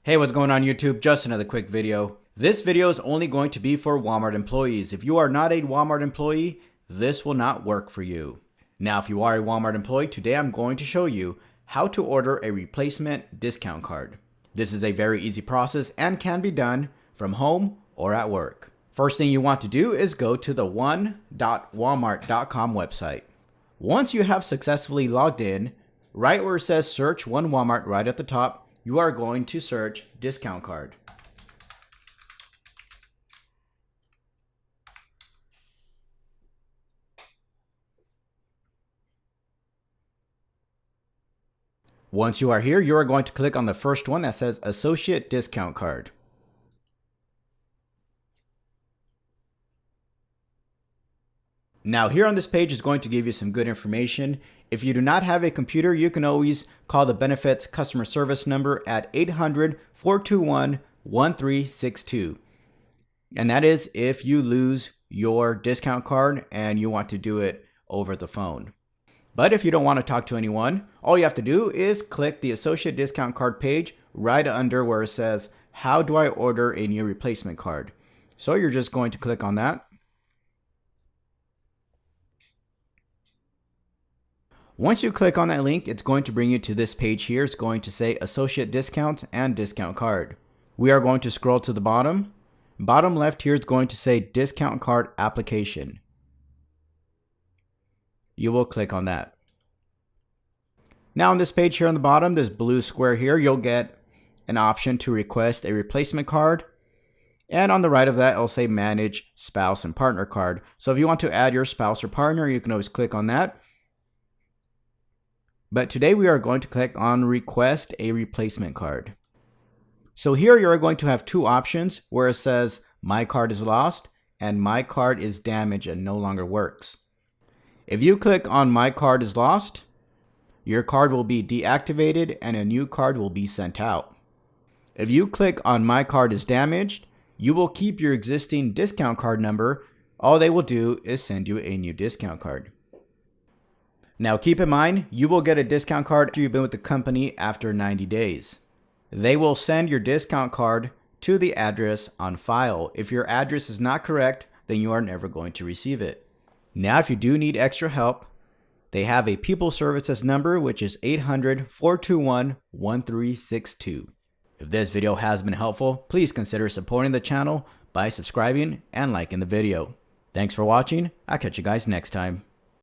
Hey, what's going on YouTube? Just another quick video. This video is only going to be for Walmart employees. If you are not a Walmart employee, this will not work for you. Now, if you are a Walmart employee, today I'm going to show you how to order a replacement discount card. This is a very easy process and can be done from home or at work. First thing you want to do is go to the one.walmart.com website. Once you have successfully logged in, right where it says search one Walmart right at the top, you are going to search discount card. Once you are here, you are going to click on the first one that says associate discount card. Now here on this page is going to give you some good information. If you do not have a computer, you can always call the benefits customer service number at 800-421-1362. And that is if you lose your discount card and you want to do it over the phone. But if you don't want to talk to anyone, all you have to do is click the associate discount card page right under where it says, how do I order a new replacement card? So you're just going to click on that. Once you click on that link, it's going to bring you to this page here. It's going to say associate discount and discount card. We are going to scroll to the bottom. Bottom left here is going to say discount card application. You will click on that. Now on this page here on the bottom, this blue square here, you'll get an option to request a replacement card. And on the right of that, it'll say manage spouse and partner card. So if you want to add your spouse or partner, you can always click on that. But today we are going to click on request a replacement card. So here you are going to have two options where it says my card is lost and my card is damaged and no longer works. If you click on my card is lost, your card will be deactivated and a new card will be sent out. If you click on my card is damaged, you will keep your existing discount card number. All they will do is send you a new discount card. Now keep in mind, you will get a discount card after you've been with the company after 90 days. They will send your discount card to the address on file. If your address is not correct, then you are never going to receive it. Now if you do need extra help, they have a people services number which is 800-421-1362. If this video has been helpful, please consider supporting the channel by subscribing and liking the video. Thanks for watching. I'll catch you guys next time.